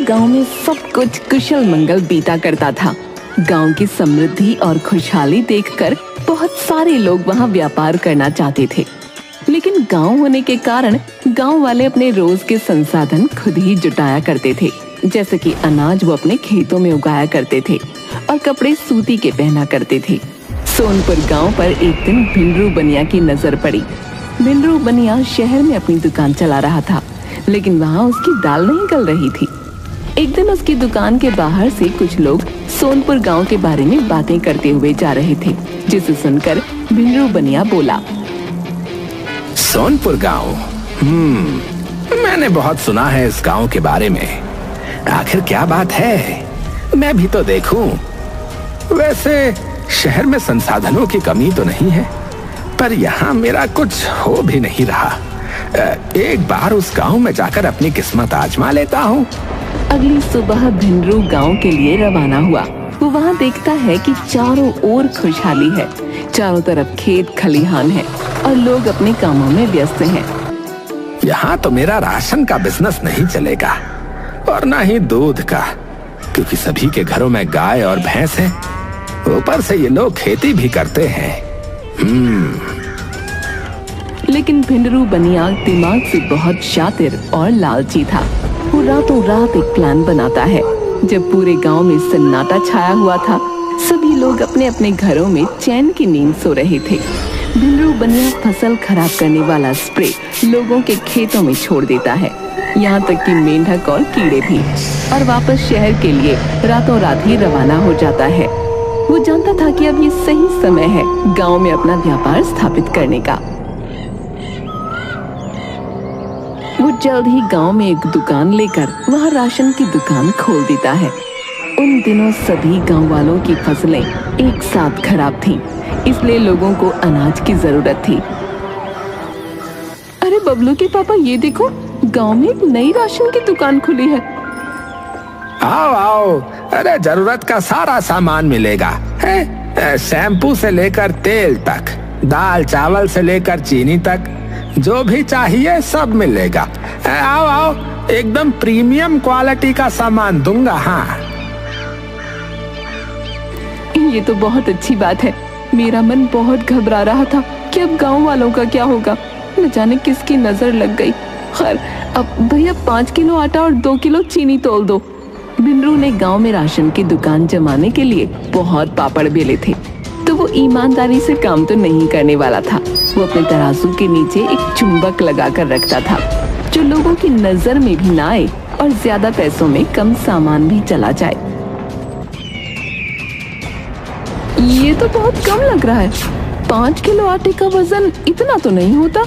गांव में सब कुछ कुशल मंगल बीता करता था। गांव की समृद्धि और खुशहाली देखकर बहुत सारे लोग वहां व्यापार करना चाहते थे, लेकिन गांव होने के कारण गांव वाले अपने रोज के संसाधन खुद ही जुटाया करते थे। जैसे कि अनाज वो अपने खेतों में उगाया करते थे और कपड़े सूती के पहना करते थे। सोनपुर गांव पर एक दिन भिंडरू बनिया की नजर पड़ी। भिंडरू बनिया शहर में अपनी दुकान चला रहा था, लेकिन वहाँ उसकी दाल नहीं गल रही थी। एक दिन उसकी दुकान के बाहर से कुछ लोग सोनपुर गांव के बारे में बातें करते हुए जा रहे थे, जिसे सुनकर भिंडरू बनिया बोला, सोनपुर गांव, मैंने बहुत सुना है इस गांव के बारे में। आखिर क्या बात है, मैं भी तो देखूं। वैसे शहर में संसाधनों की कमी तो नहीं है, पर यहाँ मेरा कुछ हो भी नहीं रहा। एक बार उस गांव में जाकर अपनी किस्मत आजमा लेता हूँ। अगली सुबह भिंडरू गांव के लिए रवाना हुआ। वो वहाँ देखता है कि चारों ओर खुशहाली है। चारों तरफ खेत खलिहान है और लोग अपने कामों में व्यस्त हैं। यहाँ तो मेरा राशन का बिजनेस नहीं चलेगा और ना ही दूध का, क्योंकि सभी के घरों में गाय और भैंस है। ऊपर से ये लोग खेती भी करते हैं। लेकिन भिंडरू बनिया दिमाग से बहुत शातिर और लालची था। वो रातों रात एक प्लान बनाता है। जब पूरे गांव में सन्नाटा छाया हुआ था, सभी लोग अपने अपने घरों में चैन की नींद सो रहे थे, भिंडरू बनिया फसल खराब करने वाला स्प्रे लोगों के खेतों में छोड़ देता है, यहाँ तक कि मेंढक और कीड़े भी, और वापस शहर के लिए रातों रात ही रवाना हो जाता है। वो जानता था कि अब ये सही समय है गांव में अपना व्यापार स्थापित करने का। वो जल्द ही गांव में एक दुकान लेकर वहाँ राशन की दुकान खोल देता है। उन दिनों सभी गांव वालों की फसलें एक साथ खराब थीं, इसलिए लोगों को अनाज की जरूरत थी। अरे बबलू के पापा, ये देखो, गांव में एक नई राशन की दुकान खुली है। आओ आओ, अरे जरूरत का सारा सामान मिलेगा, है? शैम्पू से लेकर तेल तक, दाल चावल से लेकर चीनी तक, जो भी चाहिए सब मिलेगा। आओ आओ, एकदम प्रीमियम क्वालिटी का सामान दूंगा। हाँ, ये तो बहुत अच्छी बात है। मेरा मन बहुत घबरा रहा था कि अब गांव वालों का क्या होगा, न जाने किसकी नजर लग गई। खैर, अब भैया 5 किलो आटा और 2 किलो चीनी तोल दो। भिंडरू ने गांव में राशन की दुकान जमाने के लिए बहुत पापड़ बेले थे, तो वो ईमानदारी से काम तो नहीं करने वाला था। वो अपने तराजू के नीचे एक चुंबक लगा कर रखता था, जो लोगों की नजर में भी ना आए और ज्यादा पैसों में कम सामान भी चला जाए। ये तो बहुत कम लग रहा है। 5 किलो आटे का वजन इतना तो नहीं होता।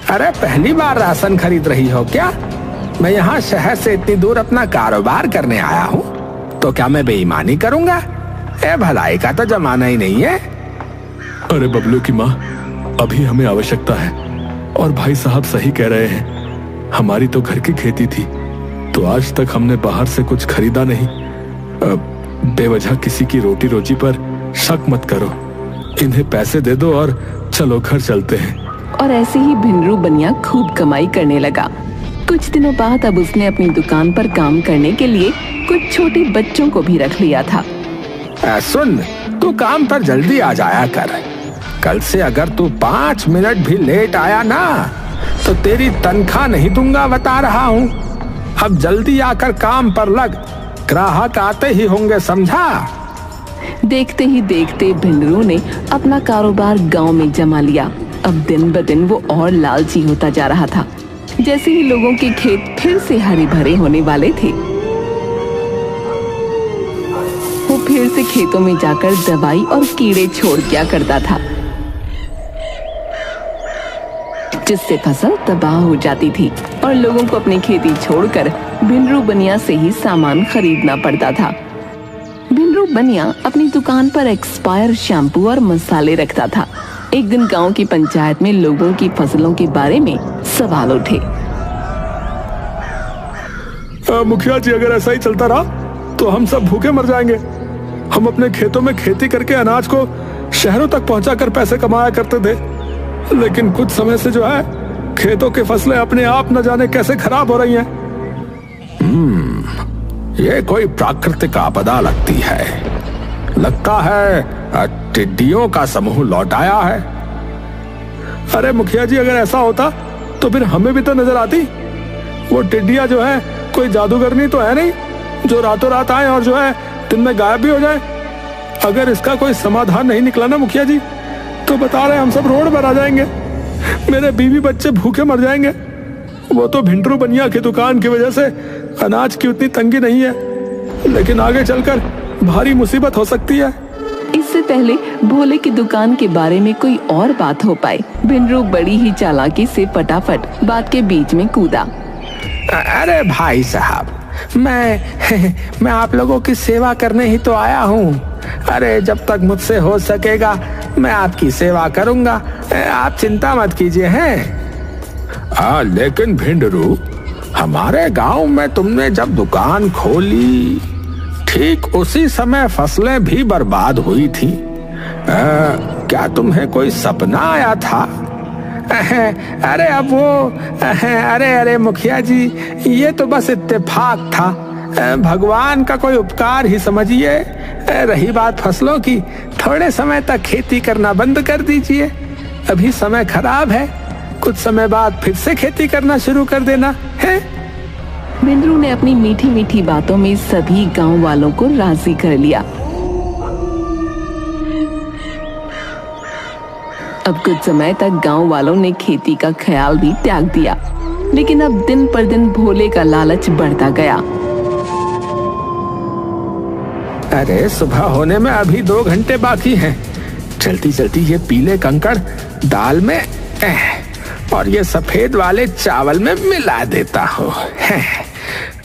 अरे पहली बार राशन खरीद रही हो क्या? मैं यहाँ शहर से इतनी दूर अपना कारोबार करने आया हूँ, तो क्या मैं बेईमानी करूँगा? भलाई का तो जमाना ही नहीं है। अरे बबलू की माँ, अभी हमें आवश्यकता है और भाई साहब सही कह रहे हैं। हमारी तो घर की खेती थी, तो आज तक हमने बाहर से कुछ खरीदा नहीं। बेवजह किसी की रोटी रोजी पर शक मत करो। इन्हें पैसे दे दो और चलो घर चलते हैं। और ऐसे ही भिंडरू बनिया खूब कमाई करने लगा। कुछ दिनों बाद अब उसने अपनी दुकान पर काम करने के लिए कुछ छोटे बच्चों को भी रख लिया था। सुन, तू काम पर जल्दी आ जाया कर। कल से अगर तू 5 मिनट भी लेट आया ना, तो तेरी तनख्वाह नहीं दूंगा, बता रहा हूँ। अब जल्दी आकर काम पर लग, ग्राहक आते ही होंगे, समझा? देखते ही देखते भिंडरू ने अपना कारोबार गांव में जमा लिया। अब दिन ब दिन वो और लालची होता जा रहा था। जैसे ही लोगों के खेत फिर से हरे भरे होने वाले थे, वो फिर से खेतों में जाकर दवाई और कीड़े छोड़ दिया करता था, जिससे फसल तबाह हो जाती थी और लोगों को अपनी खेती छोड़कर भिंडरू बनिया से ही सामान खरीदना पड़ता था। भिंडरू बनिया अपनी दुकान पर एक्सपायर शैम्पू और मसाले रखता था। एक दिन गांव की पंचायत में लोगों की फसलों के बारे में सवाल उठे। मुखिया जी, अगर ऐसा ही चलता रहा तो हम सब भूखे मर जाएंगे। हम अपने खेतों में खेती करके अनाज को शहरों तक पहुंचाकर पैसे कमाया करते थे, लेकिन कुछ समय से जो है खेतों की फसलें अपने आप न जाने कैसे खराब हो रही हैं। ये कोई प्राकृतिक आपदा लगती है। लगता है टिड्डियों का समूह लौट आया है। अरे मुखिया जी, अगर ऐसा होता तो फिर हमें भी तो नजर आती। वो टिड्डियां जो है कोई जादूगरनी तो है नहीं जो रातों रात आए और जो है दिन में गायब भी हो जाए। अगर इसका कोई समाधान नहीं निकला ना मुखिया जी, तो बता रहे हम सब रोड पर आ जाएंगे। मेरे बीवी बच्चे भूखे मर जाएंगे। वो तो भिंडरू बनिया की दुकान की वजह से अनाज की उतनी तंगी नहीं है, लेकिन आगे चलकर भारी मुसीबत हो सकती है। इससे पहले भोले की दुकान के बारे में कोई और बात हो पाए, भिंडरू बड़ी ही चालाकी से फटाफट बात के बीच में कूदा। अरे भाई साहब, मैं आप लोगों की सेवा करने ही तो आया हूँ। अरे जब तक मुझसे हो सकेगा मैं आपकी सेवा करूंगा, आप चिंता मत कीजिए। हैं लेकिन भिंडरू, हमारे गांव में तुमने जब दुकान खोली ठीक उसी समय फसलें भी बर्बाद हुई थी। क्या तुम्हें कोई सपना आया था? अरे अब वो अरे मुखिया जी, ये तो बस इत्तेफाक था, भगवान का कोई उपकार ही समझिए। रही बात फसलों की, थोड़े समय तक खेती करना बंद कर दीजिए। अभी समय खराब है, कुछ समय बाद फिर से खेती करना शुरू कर देना है। भिंडरू ने अपनी मीठी मीठी बातों में सभी गांव वालों को राजी कर लिया। अब कुछ समय तक गांव वालों ने खेती का ख्याल भी त्याग दिया, लेकिन अब दिन पर दिन भोले का लालच बढ़ता गया। अरे सुबह होने में अभी 2 घंटे बाकी हैं। जल्दी जल्दी ये पीले कंकड़ दाल में और ये सफेद वाले चावल में मिला देता हूँ।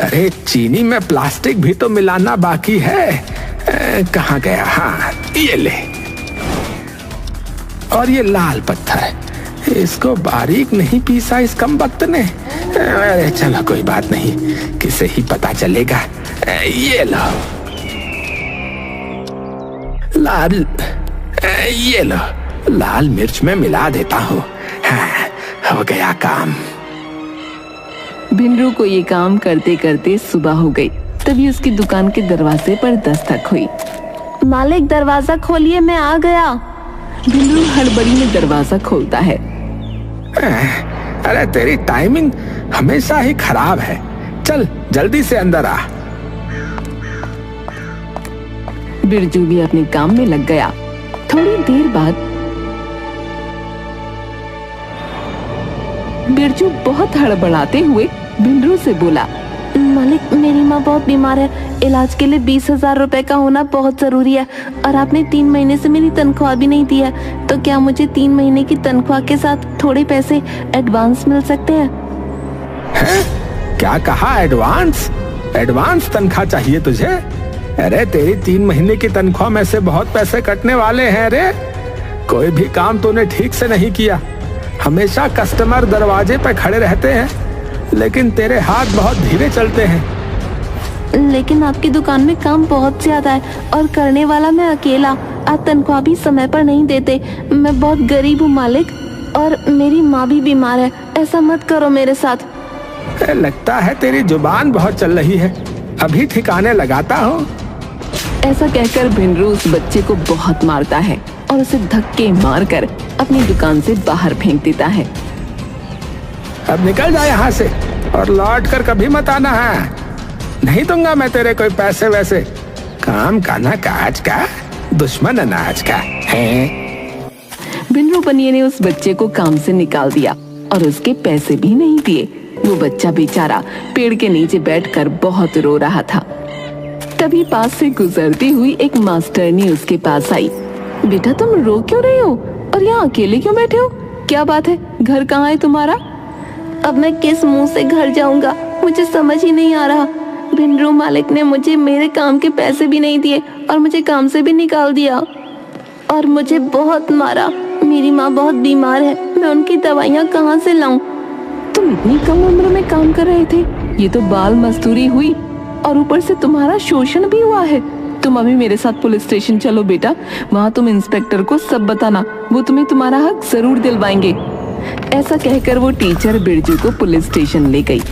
अरे चीनी में प्लास्टिक भी तो मिलाना बाकी है। कहाँ गया? हाँ ये ले। और ये लाल पत्थर, इसको बारीक नहीं पीसा इस कमबख्त ने। अरे चलो कोई बात नहीं, किसे ही पता चलेगा। ये लो लाल, ये लो लाल मिर्च में मिला देता हूँ। हाँ, हो गया काम। भिंडरू को ये काम करते करते सुबह हो गई। तभी उसकी दुकान के दरवाजे पर दस्तक हुई। मालिक दरवाजा खोलिए, मैं आ गया। भिंडरू हड़बड़ी में दरवाजा खोलता है। अरे तेरी टाइमिंग हमेशा ही खराब है, चल जल्दी से अंदर आ। बिरजू भी अपने काम में लग गया। थोड़ी देर बाद बिरजू बहुत हड़बड़ाते हुए भिंडरू से बोला, मालिक मेरी माँ बहुत बीमार है, इलाज के लिए 20,000 रुपए का होना बहुत जरूरी है और आपने 3 महीने से मेरी तनख्वाह भी नहीं दी है, तो क्या मुझे 3 महीने की तनख्वाह के साथ थोड़े पैसे एडवांस मिल सकते हैं? क्या कहा? एडवांस? एडवांस तनख्वाह चाहिए तुझे? अरे तेरी 3 महीने की तनख्वाह में से बहुत पैसे कटने वाले हैं। रे कोई भी काम तूने ठीक से नहीं किया। हमेशा कस्टमर दरवाजे पे खड़े रहते हैं, लेकिन तेरे हाथ बहुत धीरे चलते हैं। लेकिन आपकी दुकान में काम बहुत ज्यादा है और करने वाला मैं अकेला। आप तनख्वाह भी समय पर नहीं देते। मैं बहुत गरीब हूँ मालिक, और मेरी माँ भी बीमार है। ऐसा मत करो मेरे साथ। लगता है तेरी जुबान बहुत चल रही है, अभी ठिकाने लगाता हूँ। ऐसा कहकर भिंडरू उस बच्चे को बहुत मारता है और उसे धक्के मारकर अपनी दुकान से बाहर फेंक देता है। अब निकल जा यहाँ से और लौट कर कभी मत आना है। नहीं दूंगा मैं तेरे कोई पैसे वैसे। काम का ना काज का, दुश्मन अनाज का है। भिंडरू बनिए ने उस बच्चे को काम से निकाल दिया और उसके पैसे भी नहीं दिए। वो बच्चा बेचारा पेड़ के नीचे बैठकर बहुत रो रहा था। तभी पास से गुजरती हुई एक मास्टरनी उसके पास आई। बेटा तुम रो क्यों रहे हो और यहाँ अकेले क्यों बैठे हो? क्या बात है, घर कहाँ है तुम्हारा? अब मैं किस मुंह से घर जाऊंगा, मुझे समझ ही नहीं आ रहा। भिंडरू मालिक ने मुझे मेरे काम के पैसे भी नहीं दिए और मुझे काम से भी निकाल दिया और मुझे बहुत मारा। मेरी माँ बहुत बीमार है, मैं उनकी दवाइयाँ कहाँ से लाऊं? तुम इतनी कम उम्र में काम कर रहे थे, ये तो बाल मजदूरी हुई और ऊपर से तुम्हारा शोषण भी हुआ है। तुम अभी मेरे साथ पुलिस स्टेशन चलो बेटा, वहाँ तुम इंस्पेक्टर को सब बताना, वो तुम्हें तुम्हारा हक जरूर दिलवाएंगे। ऐसा कहकर वो टीचर बिरजू को पुलिस स्टेशन ले गई।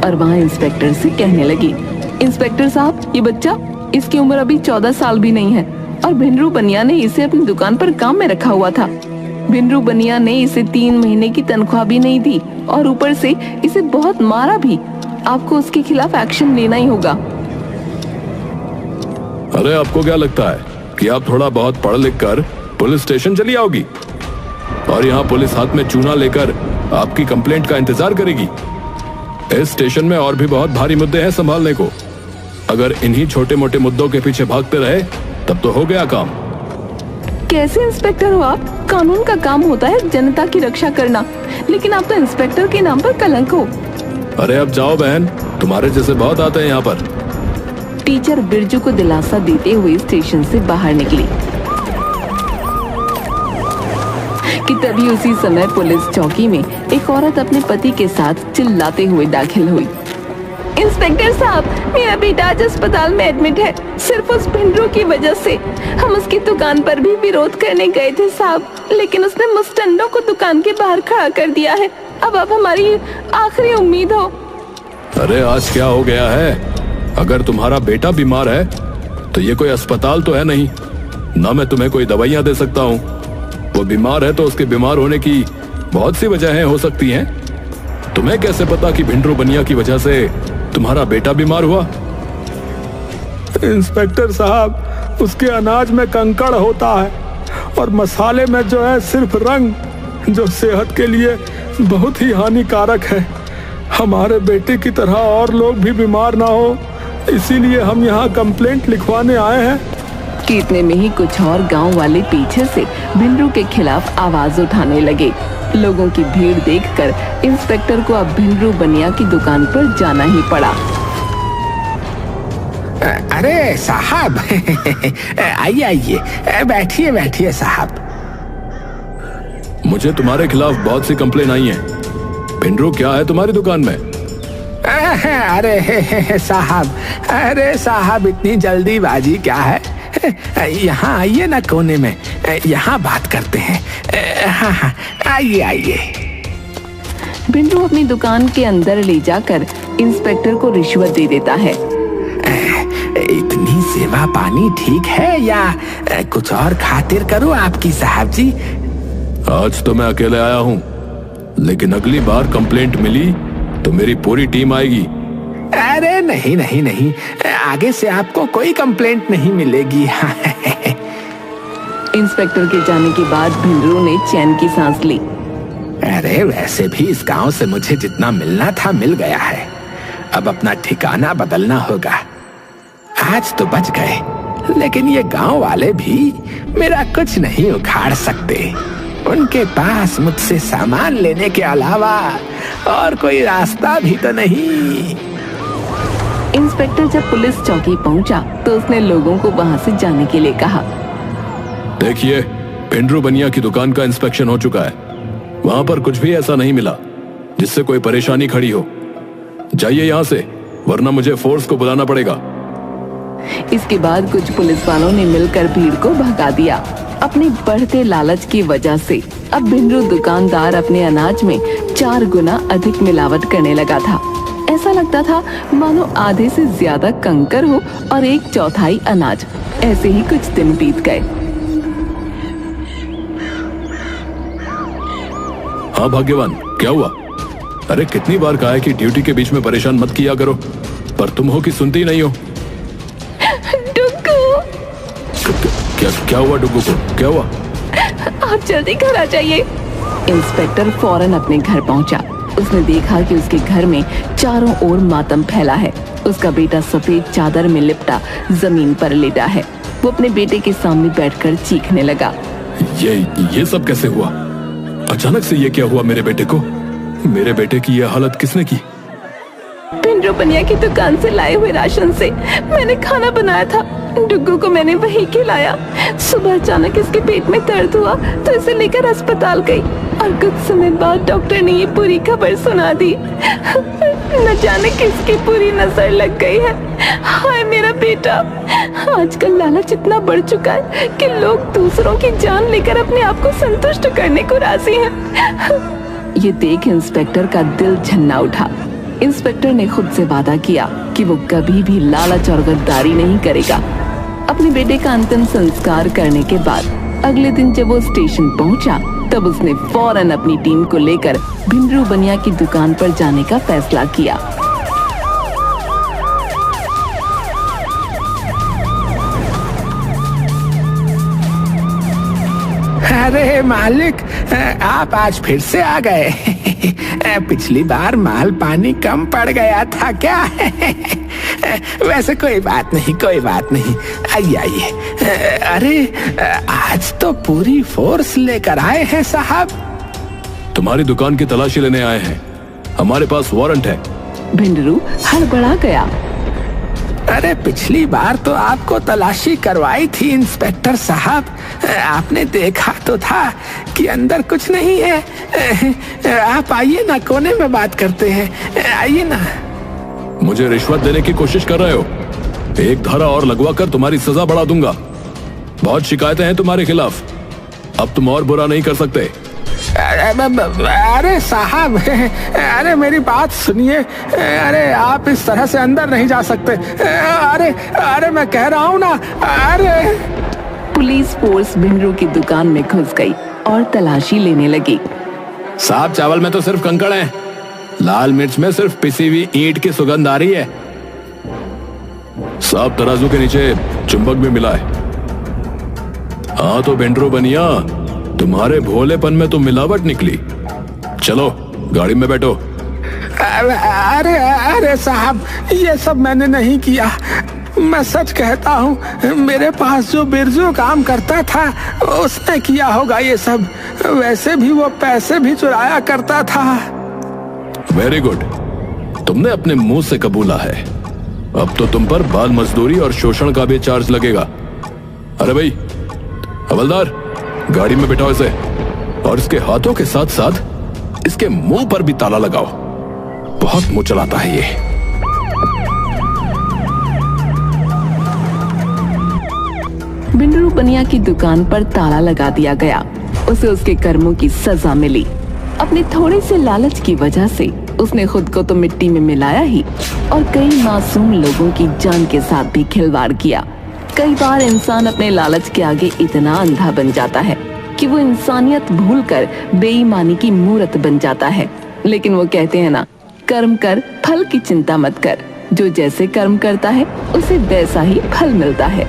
और वहाँ इंस्पेक्टर से कहने लगी, इंस्पेक्टर साहब, ये बच्चा, इसकी उम्र अभी 14 साल भी नहीं है और भिंडरू बनिया ने इसे अपनी दुकान पर काम में रखा हुआ था। भिंडरू बनिया ने इसे 3 महीने की तनख्वाह भी नहीं दी और ऊपर से इसे बहुत मारा भी। आपको उसके खिलाफ एक्शन लेना ही होगा। अरे आपको क्या लगता है कि आप थोड़ा बहुत पढ़ लिख कर पुलिस स्टेशन चली आओगी और यहाँ पुलिस हाथ में चूना लेकर आपकी कंप्लेंट का इंतजार करेगी? इस स्टेशन में और भी बहुत भारी मुद्दे हैं संभालने को। अगर इन्हीं छोटे मोटे मुद्दों के पीछे भागते रहे तब तो हो गया काम। कैसे इंस्पेक्टर हो आप? कानून का काम होता है जनता की रक्षा करना, लेकिन आप तो इंस्पेक्टर के नाम पर कलंक हो। अरे अब जाओ बहन, तुम्हारे जैसे बहुत आते हैं यहाँ पर। टीचर बिरजू को दिलासा देते हुए स्टेशन से बाहर निकली कि तभी उसी समय पुलिस चौकी में एक औरत अपने पति के साथ चिल्लाते हुए दाखिल हुई। इंस्पेक्टर साहब, मेरा बेटा आज अस्पताल में एडमिट है, सिर्फ उस भिंडरू की वजह से। हम उसकी दुकान पर भी विरोध करने गए थे साहब, लेकिन उसने मुस्टंडों को दुकान के बाहर खड़ा कर दिया है। अब आप हमारी आखिरी उम्मीद हो। अरे आज क्या हो गया है? अगर तुम्हारा बेटा बीमार है तो ये कोई अस्पताल तो है नहीं, ना मैं तुम्हें कोई दवाइयां दे सकता हूँ। वो बीमार है तो उसके बीमार होने की बहुत सी वजहें हो सकती हैं। तुम्हें कैसे पता कि भिंडरू बनिया की वजह से तुम्हारा बेटा बीमार हुआ? इंस्पेक्टर साहब, उसके अनाज में कंकड़ होता है और मसाले में जो है सिर्फ रंग, जो सेहत के लिए बहुत ही हानिकारक है। हमारे बेटे की तरह और लोग भी बीमार ना हो, इसीलिए हम यहाँ कंप्लेंट लिखवाने आए हैं। कि इतने में ही कुछ और गांव वाले पीछे से भिंडरू के खिलाफ आवाज उठाने लगे। लोगों की भीड़ देखकर इंस्पेक्टर को अब भिंडरू बनिया की दुकान पर जाना ही पड़ा। अरे साहब, आइए आइए, बैठिए बैठिए साहब। मुझे तुम्हारे खिलाफ बहुत सी कंप्लेन आई हैं। भिंडरू क्या है तुम्हारी दुकान में? अरे साहब, अरे साहब, इतनी जल्दीबाजी क्या है? यहाँ आइए ना कोने में, यहाँ बात करते हैं। हाँ, आइए आइए। भिंडरू अपनी दुकान के अंदर ले जाकर इंस्पेक्टर को रिश्वत दे देता है। इतनी सेवा पानी ठीक है या कुछ और खातिर करूँ आपकी साहब जी? आज तो मैं अकेले आया हूँ, लेकिन अगली बार कंप्लेंट मिली तो मेरी पूरी टीम आएगी। अरे नहीं नहीं नहीं, आगे से आपको कोई कंप्लेंट नहीं मिलेगी। इंस्पेक्टर के जाने के बाद भिंडरू ने चैन की सांस ली। अरे वैसे भी इस गांव से मुझे जितना मिलना था मिल गया है, अब अपना ठिकाना बदलना होगा। आज तो बच गए, लेकिन ये गांव वाले भी मेरा कुछ नहीं उखाड़ सकते। उनके पास मुझसे सामान लेने के अलावा और कोई रास्ता भी तो नहीं। इंस्पेक्टर जब पुलिस चौकी पहुंचा तो उसने लोगों को वहां से जाने के लिए कहा। देखिए, भिंडरू बनिया की दुकान का इंस्पेक्शन हो चुका है। वहां पर कुछ भी ऐसा नहीं मिला जिससे कोई परेशानी खड़ी हो। जाइए यहाँ से, वरना मुझे फोर्स को बुलाना पड़ेगा। इसके बाद कुछ पुलिस वालों ने मिलकर भीड़ को भगा दिया। अपने बढ़ते लालच की वजह से अब भिंडरू दुकानदार अपने अनाज में 4 गुना अधिक मिलावट करने लगा था। ऐसा लगता था मानो आधे से ज्यादा कंकर हो और 1/4 अनाज। ऐसे ही कुछ दिन बीत गए। हाँ भाग्यवान, क्या हुआ? अरे कितनी बार कहा है कि ड्यूटी के बीच में परेशान मत किया करो, पर तुम हो कि सुनती ही नहीं हो। क्या हुआ डुग्गू को? क्या हुआ? आप जल्दी घर आ जाइए। इंस्पेक्टर फौरन अपने घर पहुंचा। उसने देखा कि उसके घर में चारों ओर मातम फैला है। उसका बेटा सफेद चादर में लिपटा जमीन पर लेटा है। वो अपने बेटे के सामने बैठकर चीखने लगा। ये सब कैसे हुआ? अचानक से ये क्या हुआ मेरे बेटे को? मेरे बेटे की ये हालत किसने की? भिंडरू बनिया की दुकान से लाए हुए राशन से मैंने खाना बनाया था। डुग्गू को मैंने वही खिलाया। सुबह अचानक इसके पेट में दर्द हुआ तो इसे लेकर अस्पताल गई और कुछ समय बाद डॉक्टर ने ये पूरी खबर सुना दी। न जाने किसकी पूरी नजर लग गई है। हाय मेरा बेटा। आजकल लालच इतना बढ़ चुका है कि लोग दूसरों की जान लेकर अपने आप को संतुष्ट करने को राजी हैं। ये देख इंस्पेक्टर का दिल झन्ना उठा। इंस्पेक्टर ने खुद से वादा किया कि वो कभी भी लालच और गद्दारी नहीं करेगा। अपने बेटे का अंतिम संस्कार करने के बाद अगले दिन जब वो स्टेशन पहुंचा, तब उसने फौरन अपनी टीम को लेकर भिंडरू बनिया की दुकान पर जाने का फैसला किया। अरे मालिक, आप आज फिर से आ गए। पिछली बार माल पानी कम पड़ गया था क्या? वैसे कोई बात नहीं, कोई बात नहीं, आइए आइए। अरे आज तो पूरी फोर्स लेकर आए हैं साहब। तुम्हारी दुकान की तलाशी लेने आए हैं, हमारे पास वारंट है। भिंडरू हड़बड़ा गया। अरे पिछली बार तो आपको तलाशी करवाई थी इंस्पेक्टर साहब, आपने देखा तो था कि अंदर कुछ नहीं है। आप आइए ना, कोने में बात करते हैं, आइए ना। मुझे रिश्वत देने की कोशिश कर रहे हो? एक धारा और लगवा कर तुम्हारी सजा बढ़ा दूंगा। बहुत शिकायतें हैं तुम्हारे खिलाफ, अब तुम और बुरा नहीं कर सकते। अरे साहब, अरे मेरी बात सुनिए। अरे आप इस तरह से अंदर नहीं जा सकते। अरे अरे मैं कह रहा हूँ ना। अरे पुलिस फोर्स भिंडरू की दुकान में घुस गई और तलाशी लेने लगी। साहब, चावल में तो सिर्फ कंकड़ है, लाल मिर्च में सिर्फ पिसी हुई ईंट की सुगंध आ रही है। साहब, तराजू के नीचे चुंबक भी मिला है। हाँ तो भिंडरू बनिया, तुम्हारे भोलेपन में तो मिलावट निकली। चलो गाड़ी में बैठो। अरे अरे साहब, ये सब मैंने नहीं किया। मैं सच कहता हूँ, मेरे पास जो बिरजू काम करता था उसने किया होगा ये सब। वैसे भी वो पैसे भी चुराया करता था। वेरी गुड, तुमने अपने मुंह से कबूला है। अब तो तुम पर बाल मजदूरी और शोषण का भी चार्ज लगेगा। अरे भाई हवलदार, गाड़ी में बिठाओ इसे, और इसके हाथों के साथ साथ इसके मुंह पर भी ताला लगाओ। बहुत मुंह चलाता है ये। भिंडरू बनिया की दुकान पर ताला लगा दिया गया। उसे उसके कर्मों की सजा मिली। अपने थोड़े से लालच की वजह से उसने खुद को तो मिट्टी में मिलाया ही, और कई मासूम लोगों की जान के साथ भी खिलवाड़ किया। कई बार इंसान अपने लालच के आगे इतना अंधा बन जाता है कि वो इंसानियत भूलकर बेईमानी की मूरत बन जाता है। लेकिन वो कहते हैं ना, कर्म कर, फल की चिंता मत कर। जो जैसे कर्म करता है उसे वैसा ही फल मिलता है।